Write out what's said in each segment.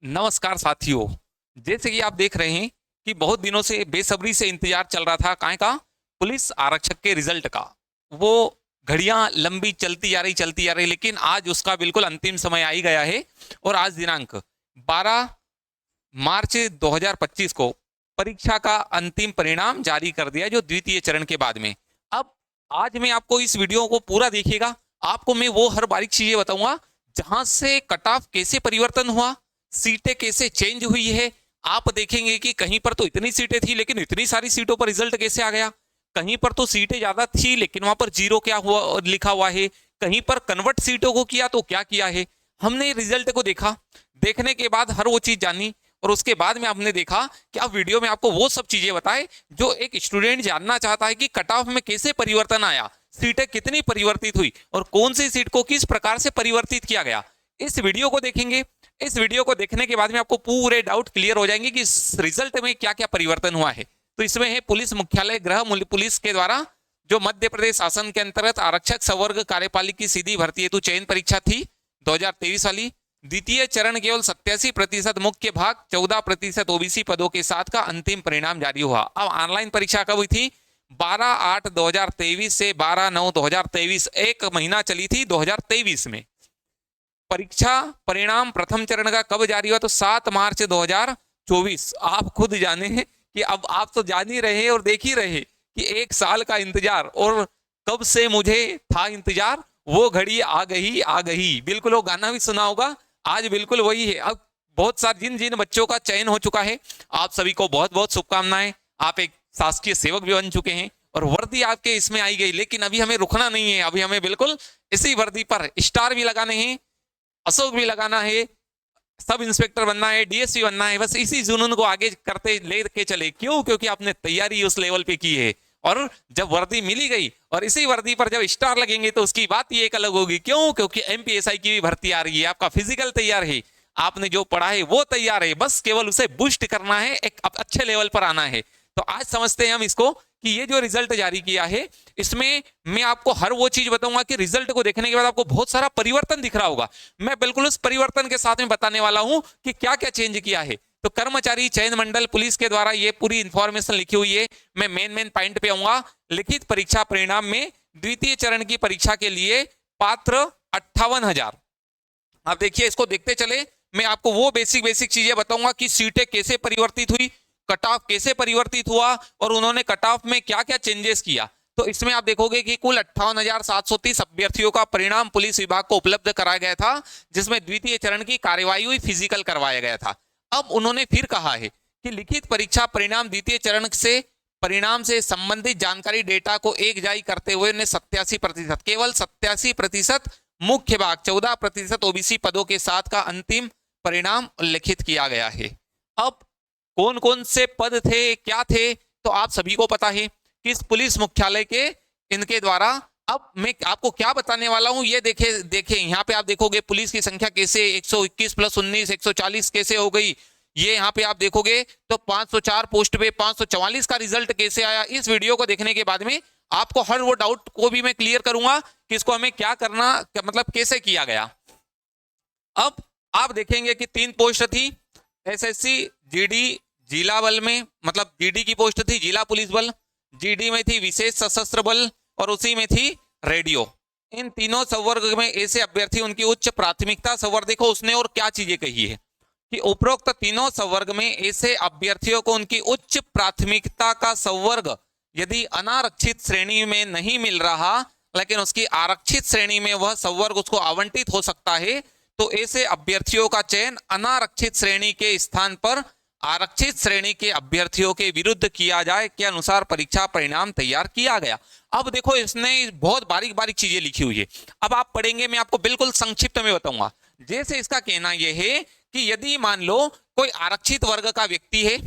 नमस्कार साथियों। जैसे कि आप देख रहे हैं कि बहुत दिनों से बेसब्री से इंतजार चल रहा था काहे का पुलिस आरक्षक के रिजल्ट का। वो घड़ियां लंबी चलती जा रही, लेकिन आज उसका बिल्कुल अंतिम समय आ ही गया है। और आज दिनांक 12 मार्च 2025 को परीक्षा का अंतिम परिणाम जारी कर दिया, जो द्वितीय चरण के बाद में। अब आज मैं आपको इस वीडियो को पूरा देखिएगा। आपको मैं वो हर बारीक चीजें बताऊंगा जहां से कट ऑफ कैसे परिवर्तन हुआ, सीटें कैसे चेंज हुई है। आप देखेंगे कि कहीं पर तो इतनी सीटें थी लेकिन इतनी सारी सीटों पर रिजल्ट कैसे आ गया। कहीं पर तो सीटें ज्यादा थी लेकिन वहां पर जीरो क्या हुआ लिखा हुआ है। कहीं पर कन्वर्ट सीटों को किया तो क्या किया है। हमने रिजल्ट को देखा, देखने के बाद हर वो चीज जानी, और उसके बाद में आपने देखा कि अब वीडियो में आपको वो सब चीजें बताए जो एक स्टूडेंट जानना चाहता है कि कट ऑफ में कैसे परिवर्तन आया, सीटें कितनी परिवर्तित हुई और कौन सी सीट को किस प्रकार से परिवर्तित किया गया। इस वीडियो को देखेंगे। इस वीडियो को देखने के बाद में आपको पूरे डाउट क्लियर हो जाएंगे कि इस रिजल्ट में क्या क्या परिवर्तन हुआ है। तो इसमें है पुलिस मुख्यालय गृह पुलिस के द्वारा जो मध्य प्रदेश शासन के अंतर्गत आरक्षक संवर्ग कार्यपालिक की सीधी भर्ती हेतु चयन परीक्षा थी 2023 वाली। द्वितीय चरण केवल 87% मुख्य भाग 14% ओबीसी पदों के साथ का अंतिम परिणाम जारी हुआ। अब ऑनलाइन परीक्षा कब हुई थी? 12/8/2023 से 12/9/2023, एक महीना चली थी 2023 में। परीक्षा परिणाम प्रथम चरण का कब जारी हुआ? तो 7 मार्च 2024। आप खुद जाने हैं कि अब आप तो जान ही रहे और देख ही रहे कि एक साल का इंतजार, और कब से मुझे था इंतजार, वो घड़ी आ गई आ गई। बिल्कुल वो गाना भी सुना होगा, आज बिल्कुल वही है। अब बहुत सारे जिन जिन बच्चों का चयन हो चुका है, आप सभी को बहुत बहुत शुभकामनाएं। आप एक शासकीय सेवक भी बन चुके हैं और वर्दी आपके इसमें आई गई, लेकिन अभी हमें रुकना नहीं है। अभी हमें बिल्कुल इसी वर्दी पर स्टार भी लगाने हैं, अशोक भी लगाना है, सब इंस्पेक्टर बनना है, डीएसपी बनना है। बस इसी जुनून को आगे करते लेके चले। क्यों? क्योंकि आपने तैयारी उस लेवल पे की है, और जब वर्दी मिली गई और इसी वर्दी पर जब स्टार लगेंगे तो उसकी बात ही एक अलग होगी। क्यों? क्योंकि एमपीएसआई की भी भर्ती आ रही है। आपका फिजिकल तैयार है, आपने जो पढ़ा है वो तैयार है, बस केवल उसे बूस्ट करना है, एक अच्छे लेवल पर आना है। तो आज समझते हैं हम इसको कि ये जो रिजल्ट जारी किया है, इसमें मैं आपको हर वो चीज बताऊंगा कि रिजल्ट को देखने के बाद आपको बहुत सारा परिवर्तन दिख रहा होगा। मैं बिल्कुल उस परिवर्तन के साथ में बताने वाला हूं कि क्या क्या चेंज किया है। तो कर्मचारी चयन मंडल पुलिस के द्वारा ये पूरी इंफॉर्मेशन लिखी हुई है। मैं मेन पॉइंट पे आऊंगा। लिखित परीक्षा परिणाम में द्वितीय चरण की परीक्षा के लिए पात्र 58,000। आप देखिए, इसको देखते चले। मैं आपको वो बेसिक चीजें बताऊंगा कि सीटें कैसे परिवर्तित हुई, कट ऑफ कैसे परिवर्तित हुआ, और उन्होंने कट ऑफ में क्या क्या चेंजेस किया। तो इसमें आप देखोगे कि कुल 58,730 अभ्यर्थियों का परिणाम पुलिस विभाग को उपलब्ध कराया गया था, जिसमें द्वितीय चरण की कार्यवाही हुई, फिजिकल करवाया गया था। अब उन्होंने फिर कहा है कि लिखित परीक्षा परिणाम द्वितीय चरण से परिणाम से संबंधित जानकारी डेटा को एक जारी करते हुए उन्हें 87%, केवल 87% मुख्य भाग 14% ओबीसी पदों के साथ का अंतिम परिणाम उल्लिखित किया गया है। अब कौन कौन से पद थे, क्या थे, तो आप सभी को पता है कि इस पुलिस मुख्यालय के इनके द्वारा। अब मैं आपको क्या बताने वाला हूं, ये देखे यहाँ पे आप देखोगे पुलिस की संख्या कैसे 121 + 19 140 कैसे हो गई। ये यहाँ पे आप देखोगे तो 504 पोस्ट पे 544 का रिजल्ट कैसे आया। इस वीडियो को देखने के बाद में आपको हर वो डाउट को भी मैं क्लियर करूंगा कि इसको हमें क्या करना, मतलब कैसे किया गया। अब आप देखेंगे कि 3 पोस्ट थी एसएससी जीडी जिला बल में, मतलब जीडी की पोस्ट थी जिला पुलिस बल, जीडी में थी विशेष सशस्त्र बल, और उसी में थी रेडियो। इन तीनों संवर्ग में ऐसे अभ्यर्थी उनकी उच्च प्राथमिकता संवर्ग, देखो उसने और क्या चीजें कही है कि उपरोक्त तीनों संवर्ग में ऐसे अभ्यर्थियों को उनकी उच्च प्राथमिकता का संवर्ग यदि अनारक्षित श्रेणी में नहीं मिल रहा, लेकिन उसकी आरक्षित श्रेणी में वह संवर्ग उसको आवंटित हो सकता है, तो ऐसे अभ्यर्थियों का चयन अनारक्षित श्रेणी के स्थान पर आरक्षित श्रेणी के अभ्यर्थियों के विरुद्ध किया जाए के अनुसार परीक्षा परिणाम तैयार किया गया। अब देखो, इसने बहुत बारीक बारीक चीजें लिखी हुई है। अब आप पढ़ेंगे, मैं आपको बिल्कुल संक्षिप्त में बताऊंगा। जैसे इसका कहना यह है कि यदि मान लो कोई आरक्षित वर्ग का व्यक्ति है,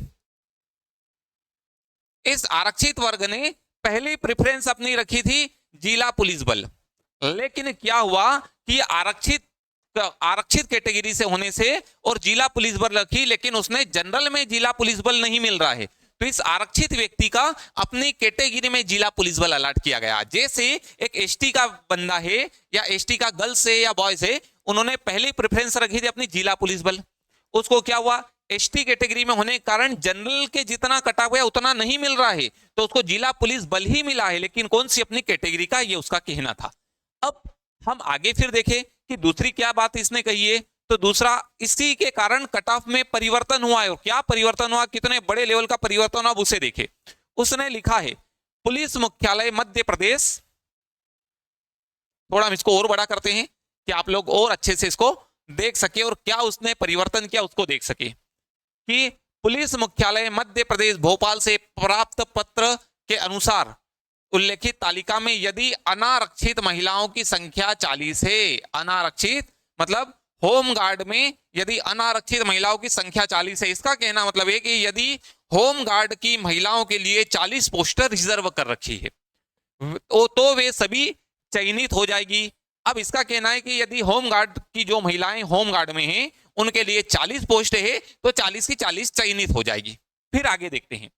इस आरक्षित वर्ग ने पहली प्रेफरेंस अपनी रखी थी जिला पुलिस बल, लेकिन क्या हुआ कि आरक्षित कैटेगरी से होने से और जिला पुलिस बल रखी, लेकिन उसने जनरल में जिला पुलिस बल नहीं मिल रहा है, तो इस आरक्षित व्यक्ति का अपनी कैटेगरी में जिला पुलिस बल अलॉट किया गया। जैसे एक एसटी का बंदा है या एसटी का गर्ल्स है या बॉयज है, उन्होंने पहली प्रेफरेंस रखी थी अपनी जिला पुलिस बल, उसको क्या हुआ, एसटी कैटेगरी में होने के कारण जनरल के जितना कटा हुआ है उतना नहीं मिल रहा है, तो उसको जिला पुलिस बल ही मिला है, लेकिन कौन सी अपनी कैटेगरी का, ये उसका कहना था। अब हम आगे फिर देखें कि दूसरी क्या बात इसने कही है, तो दूसरा, इसी के कारण कट ऑफ में परिवर्तन हुआ है। और क्या परिवर्तन हुआ, कितने बड़े लेवल का परिवर्तन हुआ, उसे देखें। उसने लिखा है पुलिस मुख्यालय मध्य प्रदेश, थोड़ा हम इसको और बड़ा करते हैं कि आप लोग और अच्छे से इसको देख सके और क्या उसने परिवर्तन किया उसको देख सके, कि पुलिस मुख्यालय मध्य प्रदेश भोपाल से प्राप्त पत्र के अनुसार उल्लेखित तालिका में यदि अनारक्षित महिलाओं की संख्या 40 है, अनारक्षित मतलब होम गार्ड में यदि अनारक्षित महिलाओं की संख्या 40 है, इसका कहना मतलब है कि यदि होम गार्ड की महिलाओं के लिए 40 पोस्टर रिजर्व कर रखी है तो वे सभी चयनित हो जाएगी। अब इसका कहना है कि यदि होम गार्ड की जो महिलाएं होम गार्ड में हैं उनके लिए 40 पोस्ट है तो 40 की 40 चयनित हो जाएगी। फिर आगे देखते हैं,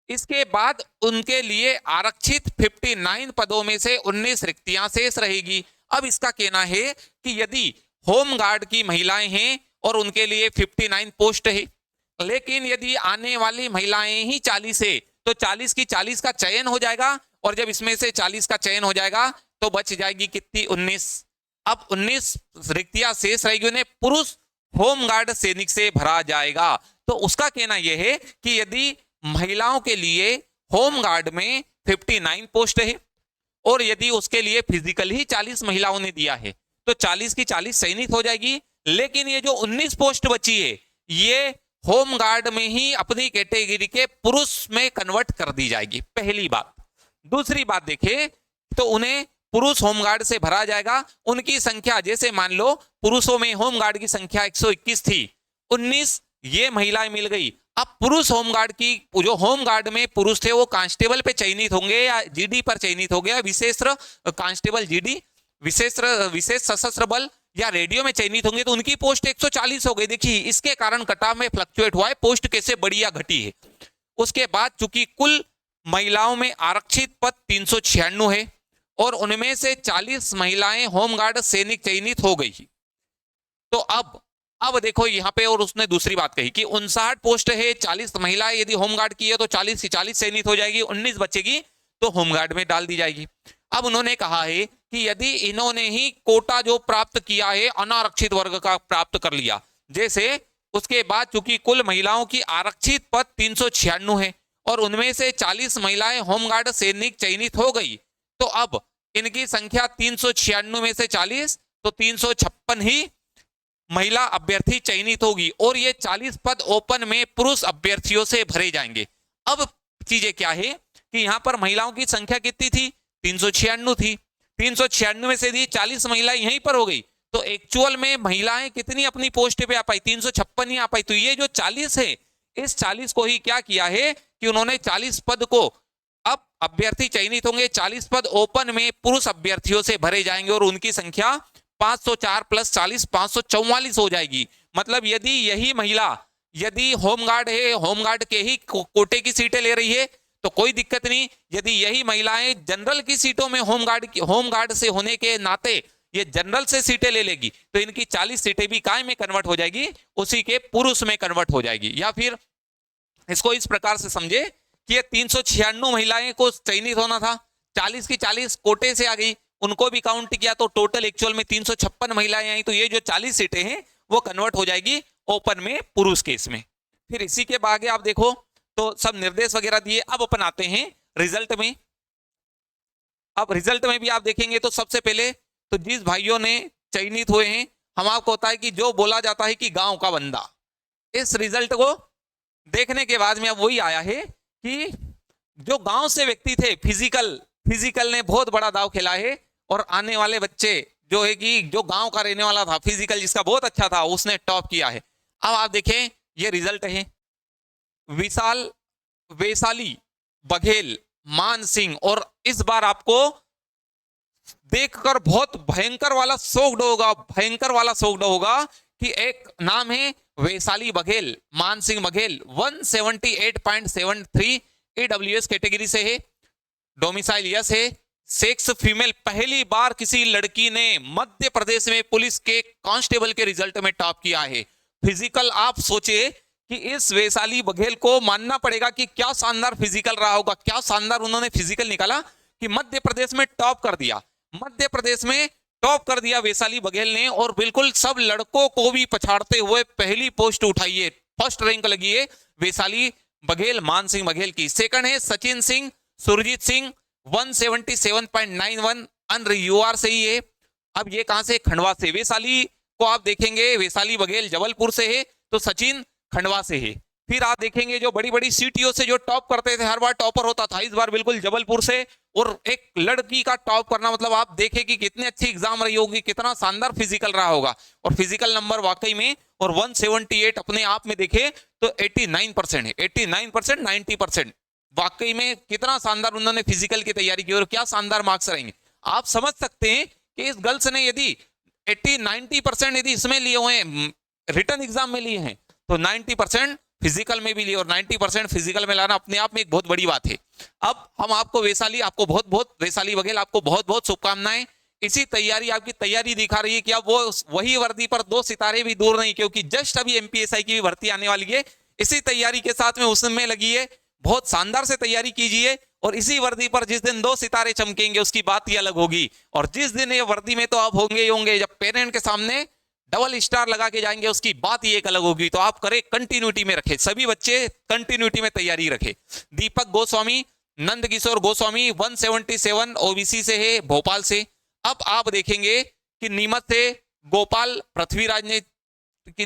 इसके बाद उनके लिए आरक्षित 59 पदों में से 19 रिक्तियां शेष रहेगी। अब इसका कहना है कि यदि होम गार्ड की महिलाएं हैं और उनके लिए 59 पोस्ट है, लेकिन यदि आने वाली महिलाएं ही 40 है तो 40 की 40 का चयन हो जाएगा, और जब इसमें से 40 का चयन हो जाएगा तो बच जाएगी कितनी, 19। अब 19 रिक्तियां शेष रहेगी, उन्हें पुरुष होम गार्ड सैनिक से भरा जाएगा। तो उसका कहना यह है कि यदि महिलाओं के लिए होम गार्ड में 59 पोस्ट है और यदि उसके लिए फिजिकल ही 40 महिलाओं ने दिया है तो 40 की 40 चयनित हो जाएगी, लेकिन ये जो 19 पोस्ट बची है ये होम गार्ड में ही अपनी कैटेगरी के पुरुष में कन्वर्ट कर दी जाएगी, पहली बात। दूसरी बात देखें तो उन्हें पुरुष होमगार्ड से भरा जाएगा। उनकी संख्या, जैसे मान लो पुरुषों में होमगार्ड की संख्या 121 थी, 19 ये महिलाएं मिल गई। अब पुरुष होमगार्ड की, जो होमगार्ड में पुरुष थे वो कांस्टेबल पे चयनित होंगे या जीडी पर चयनित हो गया, विशेष कांस्टेबल जीडी, विशेष सशस्त्र बल या रेडियो में चयनित होंगे, तो उनकी पोस्ट 140 हो गई। देखिए इसके कारण कटाव में फ्लक्चुएट हुआ है, पोस्ट कैसे बढ़ी या घटी है। उसके बाद चूंकि कुल महिलाओं में आरक्षित पद 396 है और उनमें से 40 महिलाएं होमगार्ड सैनिक चयनित हो गई, तो अब देखो यहां पे, और उसने दूसरी बात कही कि 59 पोस्ट है, 40 महिलाएं यदि होमगार्ड की है तो 40 की 40 चयनित हो जाएगी, 19 बचेगी तो होमगार्ड में डाल दी जाएगी। अब उन्होंने कहा है कि यदि इन्होंने ही कोटा जो प्राप्त किया है अनारक्षित वर्ग का प्राप्त कर लिया, जैसे उसके बाद चूंकि कुल महिलाओं की आरक्षित पद 396 है और उनमें से 40 महिलाएं होमगार्ड सैनिक चयनित हो गई, तो अब इनकी संख्या 396 में से 40 तो 356 ही महिला अभ्यर्थी चयनित होगी और ये 40 पद ओपन में पुरुष अभ्यर्थियों से भरे जाएंगे। अब चीजें क्या है कि यहां पर महिलाओं की संख्या कितनी थी, 396 थी, 396 में से 40 महिलाएं यहीं पर हो गई, तो एक्चुअल में महिलाएं कितनी अपनी पोस्ट पे आ पाई, 356 ही आ पाई। तो ये जो 40 है, इस 40 को ही क्या किया है कि उन्होंने 40 पद को, अब अभ्यर्थी चयनित होंगे, 40 पद ओपन में पुरुष अभ्यर्थियों से भरे जाएंगे और उनकी संख्या 504 प्लस 40 544 हो जाएगी। मतलब यदि यही महिला यदि होमगार्ड है, होमगार्ड के ही कोटे की सीटें ले रही है तो कोई दिक्कत नहीं। यदि यही महिलाएं जनरल की सीटों में होमगार्ड से होने के नाते ये जनरल से सीटें ले लेगी तो इनकी 40 सीटें भी काय में कन्वर्ट हो जाएगी, उसी के पुरुष में कन्वर्ट हो जाएगी। या फिर इसको इस प्रकार से समझे कि ये 396 महिलाएं को चयनित होना था, 40 की 40 कोटे से आ गई, उनको भी काउंट किया तो टोटल एक्चुअल में 356 महिलाएं आई, तो ये जो 40 सीटें हैं वो कन्वर्ट हो जाएगी ओपन में पुरुष केस में। फिर इसी के आगे आप देखो तो सब निर्देश वगैरह दिए। अब अपन आते हैं रिजल्ट में। अब रिजल्ट में भी आप देखेंगे तो सबसे पहले तो जिस भाइयों ने चयनित हुए हैं, हम आपको होता है कि जो बोला जाता है कि गांव का बंदा, इस रिजल्ट को देखने के बाद में अब वही आया है कि जो गांव से व्यक्ति थे, फिजिकल ने बहुत बड़ा दाव खेला है और आने वाले बच्चे जो है कि जो गांव का रहने वाला था, फिजिकल जिसका बहुत अच्छा था, उसने टॉप किया है। अब आप देखें ये रिजल्ट है, वैशाली बघेल, मान सिंह, और इस बार आपको देखकर बहुत भयंकर वाला शॉक्ड होगा कि एक नाम है वैशाली बघेल, मान सिंह बघेल, 178.73 AWS कैटेगरी से है, डोमिसाइल यस है, सेक्स फीमेल। पहली बार किसी लड़की ने मध्य प्रदेश में पुलिस के कांस्टेबल के रिजल्ट में टॉप किया है। फिजिकल आप सोचे कि इस वैशाली बघेल को मानना पड़ेगा कि क्या शानदार फिजिकल रहा होगा, क्या शानदार उन्होंने फिजिकल निकाला कि मध्य प्रदेश में टॉप कर दिया, मध्य प्रदेश में टॉप कर दिया वैशाली बघेल ने। और बिल्कुल सब लड़कों को भी पछाड़ते हुए पहली पोस्ट उठाई है, फर्स्ट रैंक लगी है वैशाली बघेल, मान सिंह बघेल की। सेकंड है सचिन सिंह, सुरजीत सिंह 177.91 अन यूआर से ही है। अब ये कहां से? खंडवा से। वैशाली को आप देखेंगे वैशाली बघेल जबलपुर से है, तो सचिन खंडवा से है। फिर आप देखेंगे जो बड़ी बड़ी सीटीओ से जो टॉप करते थे, हर बार टॉपर होता था, इस बार बिल्कुल जबलपुर से। और एक लड़की का टॉप करना मतलब आप देखें कि कितनी अच्छी एग्जाम रही होगी, कितना शानदार फिजिकल रहा होगा। और फिजिकल नंबर वाकई में, और 178 अपने आप में देखे तो 89% है, 89% 90%, वाकई में कितना शानदार उन्होंने फिजिकल की तैयारी की और क्या शानदार मार्क्स रहेंगे। आप समझ सकते हैं कि इस गर्ल्स ने यदि 80-90% यदि इसमें लिए हुए हैं, रिटर्न एग्जाम में लिए हैं, तो 90% फिजिकल में भी लिए, और 90% फिजिकल में लाना अपने आप में एक बहुत बड़ी बात है। अब हम आपको वैशाली, आपको बहुत बहुत वैशाली बघेल, आपको बहुत बहुत शुभकामनाएं। इसी तैयारी, आपकी तैयारी दिखा रही है कि अब वो वही वर्दी पर 2 सितारे भी दूर नहीं, क्योंकि जस्ट अभी एमपीएसआई की भी भर्ती आने वाली है। इसी तैयारी के साथ में उसमें लगी है, बहुत शानदार से तैयारी कीजिए। और इसी वर्दी पर जिस दिन 2 सितारे चमकेंगे उसकी बात ही अलग होगी। और जिस दिन ये वर्दी में तो आप होंगे ही होंगे, जब पेरेंट के सामने डबल स्टार लगा के जाएंगे उसकी बात ही एक अलग होगी। तो आप करें कंटिन्यूटी में रखें, सभी बच्चे कंटिन्यूटी में तैयारी रखें। दीपक गोस्वामी, नंद किशोर गोस्वामी 177 ओबीसी से है, भोपाल से। अब आप देखेंगे कि नीमच से गोपाल पृथ्वीराज ने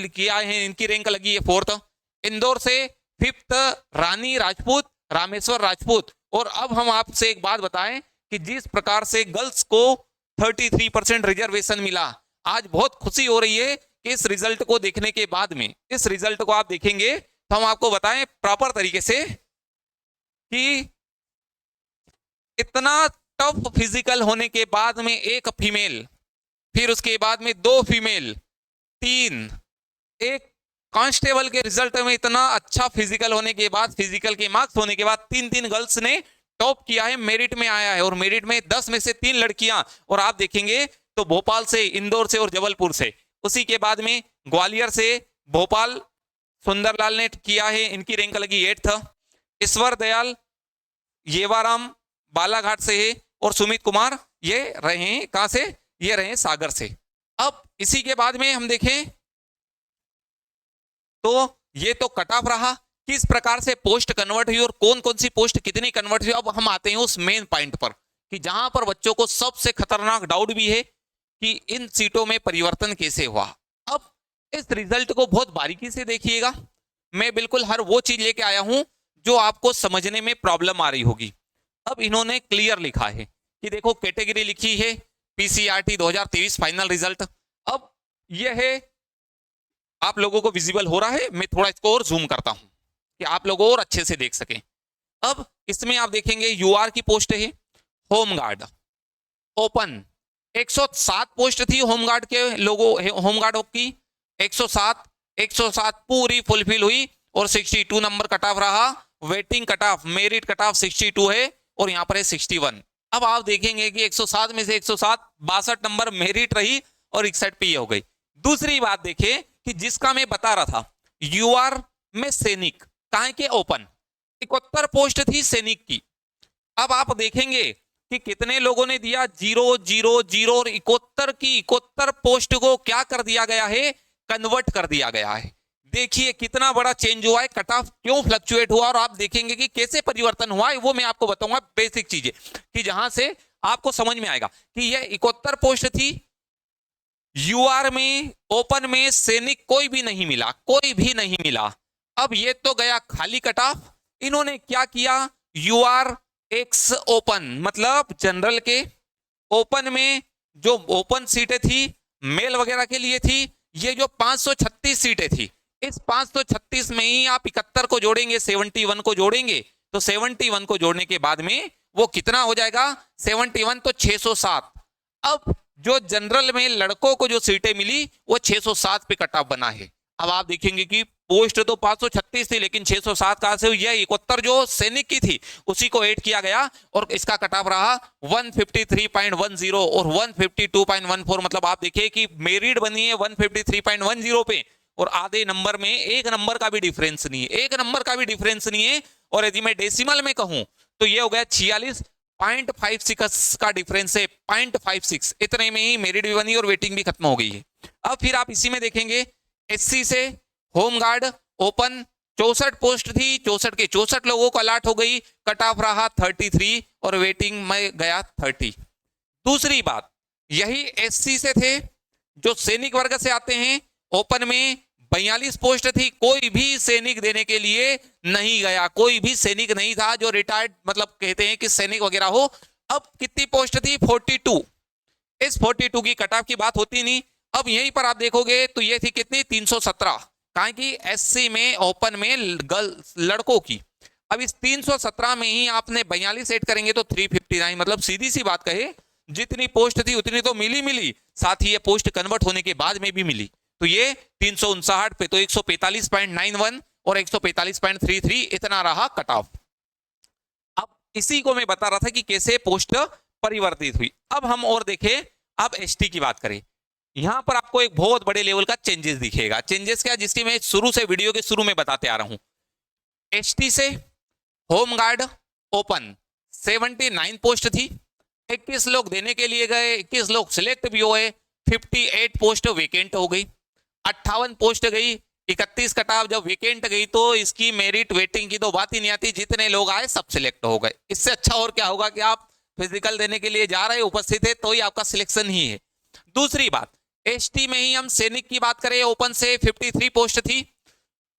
किया है, इनकी रैंक लगी है 4th। इंदौर से 5th रानी राजपूत, रामेश्वर राजपूत। और अब हम आपसे एक बात बताएं कि जिस प्रकार से गर्ल्स को 33% रिजर्वेशन मिला, आज बहुत खुशी हो रही है कि इस रिजल्ट को देखने के बाद में, इस रिजल्ट को आप देखेंगे तो हम आपको बताएं प्रॉपर तरीके से कि इतना टफ फिजिकल होने के बाद में एक फीमेल, फिर उसके बाद में 2 फीमेल, 3, एक कांस्टेबल के रिजल्ट में इतना अच्छा फिजिकल होने के बाद, फिजिकल के मार्क्स होने के बाद 3 गर्ल्स ने टॉप किया है, मेरिट में आया है। और मेरिट में 10 में से 3 लड़कियां। और आप देखेंगे तो भोपाल से, इंदौर से और जबलपुर से। उसी के बाद में ग्वालियर से भोपाल सुंदरलाल ने किया है, इनकी रैंक लगी 8th। ईश्वर दयाल येवाराम बालाघाट से है, और सुमित कुमार ये रहे हैं कहां से? ये रहे सागर से। अब इसी के बाद में हम देखें तो ये तो कट ऑफ रहा, किस प्रकार से पोस्ट कन्वर्ट हुई और कौन कौन सी पोस्ट कितनी कन्वर्ट हुई। अब हम आते हैं उस मेन पॉइंट पर कि जहां पर बच्चों को सबसे खतरनाक डाउट भी है कि इन सीटों में परिवर्तन कैसे हुआ। अब इस रिजल्ट को बहुत बारीकी से देखिएगा, मैं बिल्कुल हर वो चीज लेके आया हूं जो आपको समझने में प्रॉब्लम आ रही होगी। अब इन्होंने क्लियर लिखा है कि देखो, कैटेगरी लिखी है पीसीआरटी 2023 फाइनल रिजल्ट। अब यह है, आप लोगों को विजिबल हो रहा है, मैं थोड़ा इसको और जूम करता हूं कि आप लोग और अच्छे से देख सकें। अब इसमें आप देखेंगे यूआर की पोस्ट है, होमगार्ड ओपन 107 पोस्ट थी होमगार्ड के लोगों, होमगार्ड की 107 पूरी फुलफिल हुई और 62 नंबर कट ऑफ रहा। Waiting cut off, merit cut off 62 है और यहां पर है 61। अब आप देखेंगे कि 107 में से 107 62 नंबर मेरिट रही और 61 पे हो गई। दूसरी बात देखिए कि जिसका मैं बता रहा था, यूआर में सैनिक कहां के ओपन 71 पोस्ट थी सैनिक की। अब आप देखेंगे कि कितने लोगों ने दिया 0 0 0 और 71 की 71 पोस्ट को क्या कर दिया गया है, कन्वर्ट कर दिया गया है। देखिए कितना बड़ा चेंज हुआ है, कट ऑफ क्यों फ्लक्चुएट हुआ और आप देखेंगे कि कैसे परिवर्तन हुआ है, वो मैं आपको बताऊंगा बेसिक चीजें कि जहां से आपको समझ में आएगा कि यह 71 पोस्ट थी। यूआर में ओपन में सैनिक कोई भी नहीं मिला, कोई भी नहीं मिला। अब ये तो गया खाली कट ऑफ। इन्होंने क्या किया, यूआर एक्स ओपन मतलब जनरल के ओपन में जो ओपन सीटें थी मेल वगैरह के लिए थी, ये जो 536 सीटें थी, इस 536 में ही आप 71 को जोड़ेंगे, 71 को जोड़ेंगे, तो 71 को जोड़ने के बाद में वो कितना हो जाएगा, 71 तो 607। अब जो जनरल में लड़कों को जो सीटें मिली वो 607 पे कट ऑफ बना है। अब आप देखेंगे कि पोस्ट तो 536 थी लेकिन 607 कहां से हुई, यह 71 जो सैनिक की थी उसी को ऐड किया गया और इसका कट ऑफ रहा 153.10 और 152.14। मतलब आप देखिए कि मेरिट बनी है 153.10 पे और आधे नंबर में एक नंबर का भी डिफरेंस नहीं है, एक नंबर का भी डिफरेंस नहीं है। और यदि मैं डेसिमल में कहूं तो ये हो गया 46.56 का डिफरेंस है, 0.56। इतने में ही मेरिट भी बनी और वेटिंग भी खत्म हो गई है। अब फिर आप इसी में देखेंगे एससी से होमगार्ड ओपन 64 पोस्ट थी, 64 के 64 लोगों को अलॉट हो गई, कट ऑफ रहा 33 और वेटिंग में गया 30। दूसरी बात, यही एससी से थे जो सैनिक वर्ग से आते हैं, ओपन में 42 पोस्ट थी, कोई भी सैनिक देने के लिए नहीं गया, कोई भी सैनिक नहीं था जो रिटायर्ड मतलब कहते हैं कि सैनिक वगैरह हो। अब कितनी पोस्ट थी? 42। इस 42 की कट ऑफ की बात होती नहीं। अब यहीं पर आप देखोगे तो ये थी कितनी? 317, कहा कि एससी में ओपन में गर्ल्स लड़कों की। अब इस 317 में ही आपने 42 ऐड करेंगे तो 359, मतलब सीधी सी बात कहे जितनी पोस्ट थी उतनी तो मिली, साथ ही ये पोस्ट कन्वर्ट होने के बाद में भी मिली। तो ये 359 पे तो 145.91 और 145.33 इतना रहा कट ऑफ। अब इसी को मैं बता रहा था कि कैसे पोस्ट परिवर्तित हुई। अब हम और देखें, अब एसटी की बात करें, यहां पर आपको एक बहुत बड़े लेवल का चेंजेस दिखेगा। चेंजेस क्या, जिसकी मैं शुरू से वीडियो के शुरू में बताते आ रहा हूं। एसटी से होमगार्ड ओपन 79 पोस्ट थी, 21 लोग देने के लिए गए, 21 लोग सिलेक्ट भी हुए, 58 पोस्ट वेकेंट हो गई, 58 पोस्ट गई, 31 कटाव जब वेकेंट गई तो इसकी मेरिट वेटिंग की तो बात ही नहीं आती, जितने लोग आए सब सिलेक्ट हो गए। इससे अच्छा और क्या होगा कि आप फिजिकल देने के लिए जा रहे उपस्थित है तो ही आपका सिलेक्शन ही है। दूसरी बात, एसटी में ही हम सैनिक की बात करें, ओपन से 53 पोस्ट थी,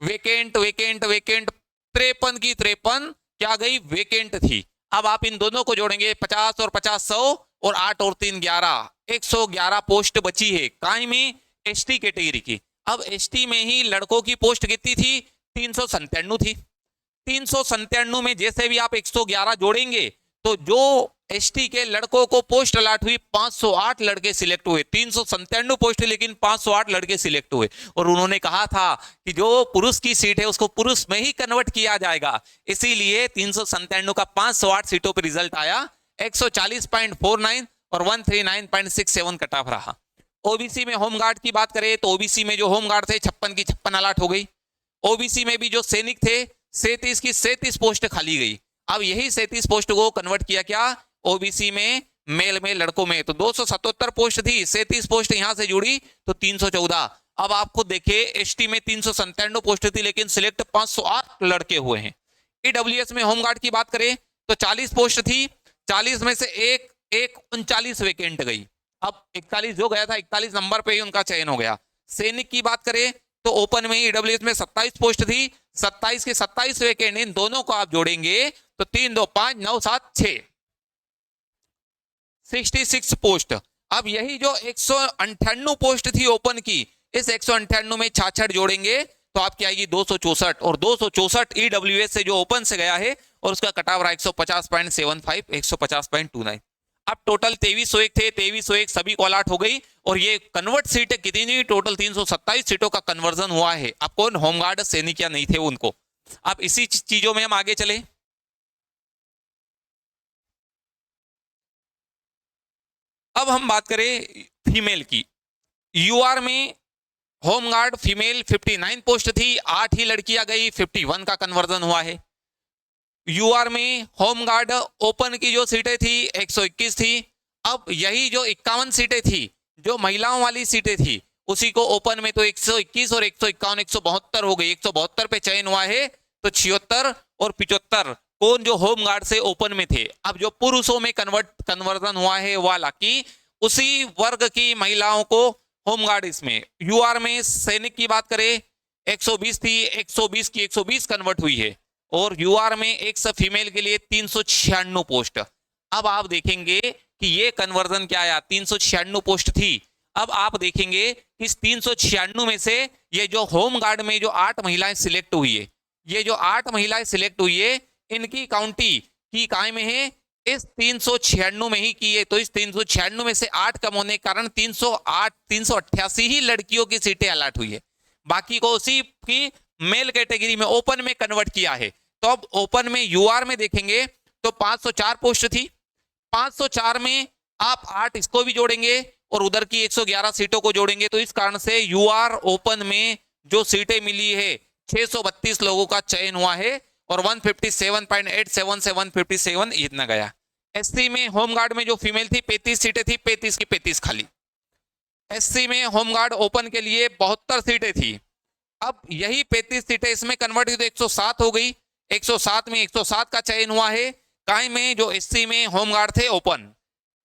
वेकेंट वेकेंट वेकेंट 53 की 53 क्या गई? वेकेंट थी। अब आप इन दोनों को जोड़ेंगे 50 और 50 100 और 8 और 3 11, 111 पोस्ट बची है काय में? एसटी कैटेगरी की। अब एसटी में ही लड़कों की पोस्ट कितनी थी? 397 थी। 397 में जैसे भी आप 111 जोड़ेंगे तो जो एसटी के लड़कों को पोस्ट अलॉट हुई 508 लड़के सिलेक्ट हुए। 397 पोस्ट लेकिन 508 लड़के सिलेक्ट हुए। और उन्होंने कहा था कि जो पुरुष की सीट है उसको पुरुष में ही कन्वर्ट किया जाएगा, इसीलिए 397 का 508 सीटों पर रिजल्ट आया, 140.49 और 139.67 कट ऑफ रहा। ओबीसी में होमगार्ड की बात करें तो ओबीसी में जो होमगार्ड थे 56 की 56 अलॉट हो गई। ओबीसी में भी जो सैनिक थे 37 की 37 पोस्ट खाली गई। अब यही 37 पोस्ट को कन्वर्ट किया क्या? ओबीसी में मेल में लड़कों में, तो 277 पोस्ट थी, 37 पोस्ट यहां से जुड़ी तो 314। अब आप खुद देखिए, एसटी में 397 पोस्ट थी लेकिन सिलेक्ट 508 लड़के हुए हैं। ईडब्ल्यूएस में होमगार्ड की बात करें तो 40 पोस्ट थी, 40 में से एक 39 वेकेंट गई। अब 41 जो गया था 41 नंबर पे ही उनका चयन हो गया। सैनिक की बात करें तो ओपन में ईडब्ल्यूएस में 27 पोस्ट थी, 27 के 27 वेकेंट, इन दोनों को आप जोड़ेंगे तो 3 2 5 9 7 6 66 पोस्ट। अब यही जो 198 पोस्ट थी ओपन की, इस 198 में 66 जोड़ेंगे तो आपकी आएगी 264, और 264 ईडब्ल्यूएस से जो ओपन से गया है और उसका कटाव रहा 150.75 150.29। अब टोटल 2301 थे, 2301 सभी को अलॉट हो गई और ये कन्वर्ट सीटें कितनी? टोटल 327 सीटों का कन्वर्जन हुआ है। अब कौन होमगार्ड सैनिक या नहीं थे उनको। अब इसी चीजों में हम आगे चले। अब हम बात करें फीमेल की। यूआर में होमगार्ड फीमेल 59 पोस्ट थी, 8 ही लड़कियां गई, 51 का कन्वर्जन हुआ है। यूआर में होमगार्ड ओपन की जो सीटें थी 121 थी। अब यही जो 51 सीटें थी जो महिलाओं वाली सीटें थी उसी को ओपन में तो 121 और 151 172 हो गई। 172 पे चयन हुआ है तो 76 और 75 कौन? जो होमगार्ड से ओपन में थे। अब जो पुरुषों में कन्वर्जन हुआ है वाला कि उसी वर्ग की महिलाओं को होमगार्ड, इसमें यूआर में सैनिक की बात करें 120 थी, 120 की 120 कन्वर्ट हुई है और यूआर में एक सब फीमेल के लिए 396 पोस्ट। अब आप देखेंगे कि ये कन्वर्जन क्या आया? 396 पोस्ट थी। अब आप देखेंगे इस 396 में से ये जो होमगार्ड में जो 8 महिलाएं सिलेक्ट हुई है, ये जो 8 महिलाएं सिलेक्ट हुई है इनकी काउंटी की काय में है? इस 396 में ही की है। तो इस 396 में से 8 कम होने के कारण 388 ही लड़कियों की सीटें अलॉट हुई है, बाकी को उसी की मेल कैटेगरी में ओपन में कन्वर्ट किया है। तो अब ओपन में यूआर में देखेंगे तो 504 पोस्ट थी, 504 में आप 8 इसको भी जोड़ेंगे और उधर की 111 सीटों को जोड़ेंगे तो इस कारण से यूआर ओपन में जो सीटें मिली है 632 लोगों का चयन हुआ है और 157.87 से 157 इतना गया। एससी में होमगार्ड में जो फीमेल थी 35 सीटें थी, 35 की 35 खाली। एससी में होमगार्ड ओपन के लिए 72 सीटें थी। अब यही 35 सीटें इसमें कन्वर्ट हुई तो 107 हो गई। 107 में 107 का चयन हुआ है। काय में जो एससी में होमगार्ड थे ओपन।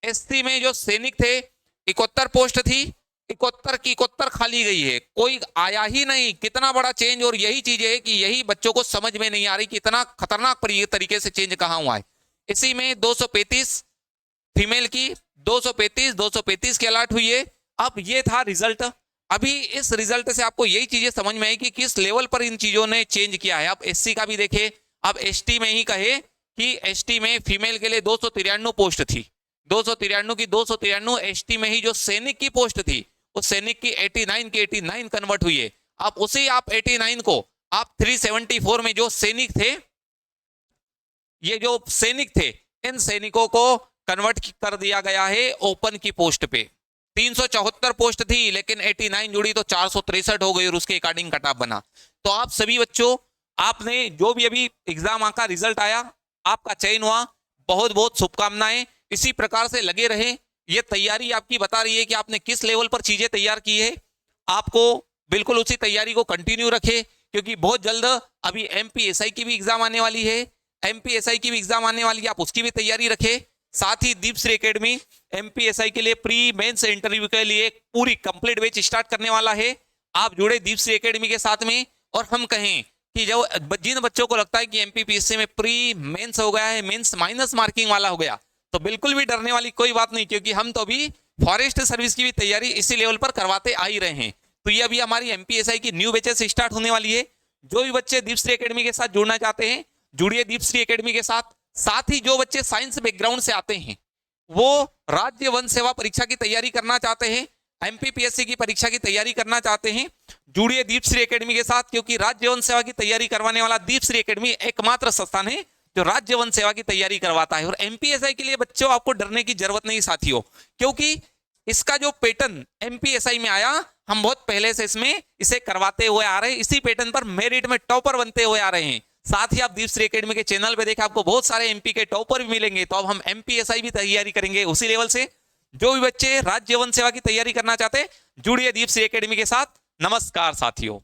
एससी में जो सैनिक थे 71 पोस्ट थी, 71 की 71 खाली गई है, कोई आया ही नहीं। कितना बड़ा चेंज। और यही चीज है कि यही बच्चों को समझ में नहीं आ रही कि इतना खतरनाक तरीके से चेंज कहां हुआ है। इसी में 235 फीमेल की 235 की अलर्ट हुई है। अब ये था रिजल्ट। अभी इस रिजल्ट से आपको यही चीजें समझ में आई कि किस लेवल पर इन चीजों ने चेंज किया है। अब एससी का भी देखे, अब एसटी में ही कहे कि एसटी में फीमेल के लिए 293 पोस्ट थी, 293 की 293 एसटी में ही जो सैनिक की पोस्ट थी उस सैनिक की 89 की 89 कन्वर्ट हुई है। अब उसी आप 89 को आप 374 में जो सैनिक थे, ये जो सैनिक थे, इन सैनिकों को कन्वर्ट कर दिया गया है ओपन की पोस्ट पे। 374 पोस्ट थी लेकिन 89 जुड़ी तो 463 हो गई और उसके अकॉर्डिंग कट ऑफ बना। तो आप सभी बच्चों, आपने जो भी अभी एग्जाम का रिजल्ट आया, आपका चयन हुआ, बहुत बहुत शुभकामनाएं। इसी प्रकार से लगे रहे। ये तैयारी आपकी बता रही है कि आपने किस लेवल पर चीजें तैयार की है। आपको बिल्कुल उसी तैयारी को कंटिन्यू रखे, क्योंकि बहुत जल्द अभी एमपीएसआई की भी एग्जाम आने वाली है। एमपीएसआई की भी एग्जाम आने वाली है, आप उसकी भी तैयारी रखें। साथ ही दीपश्री एकेडमी एमपीएसआई के लिए प्री मेंस इंटरव्यू के लिए पूरी कंप्लीट बैच स्टार्ट करने वाला है। आप जुड़े दीपश्री एकेडमी के साथ में। और हम कहें कि जो जिन बच्चों को लगता है कि एमपीपीएससी में प्री मेंस हो गया है, मेंस माइनस मार्किंग वाला हो गया, तो बिल्कुल भी डरने वाली कोई बात नहीं, क्योंकि हम तो अभी फॉरेस्ट सर्विस की भी तैयारी इसी लेवल पर करवाते आ ही रहे हैं। तो ये अभी हमारी एमपीएसआई की न्यू बैचेस स्टार्ट होने वाली है। जो भी बच्चे दीपश्री एकेडमी के साथ जुड़ना चाहते हैं, जुड़िए दीपश्री एकेडमी के साथ। साथ ही जो बच्चे साइंस बैकग्राउंड से आते हैं, वो राज्य वन सेवा परीक्षा की तैयारी करना चाहते हैं, एमपीपीएससी की परीक्षा की तैयारी करना चाहते हैं, जुड़िए दीपश्री एकेडमी के साथ। क्योंकि राज्य वन सेवा की तैयारी करवाने वाला दीपश्री एकेडमी एकमात्र संस्थान है जो राज्य वन सेवा की तैयारी करवाता है। और एमपीएसआई के लिए बच्चों आपको डरने की जरूरत नहीं साथियों, क्योंकि इसका जो पैटर्न एमपीएसआई में आया, हम बहुत पहले से इसमें इसे करवाते हुए आ रहे हैं। इसी पैटर्न पर मेरिट में टॉपर बनते हुए आ रहे हैं। साथ ही आप दीपश्री एकेडमी के चैनल पे देखें, आपको बहुत सारे एमपी के टॉपर भी मिलेंगे। तो अब हम एमपीएसआई भी तैयारी करेंगे उसी लेवल से। जो भी बच्चे राज्य वन सेवा की तैयारी करना चाहते हैं, जुड़िए दीपश्री एकेडमी के साथ। नमस्कार साथियों।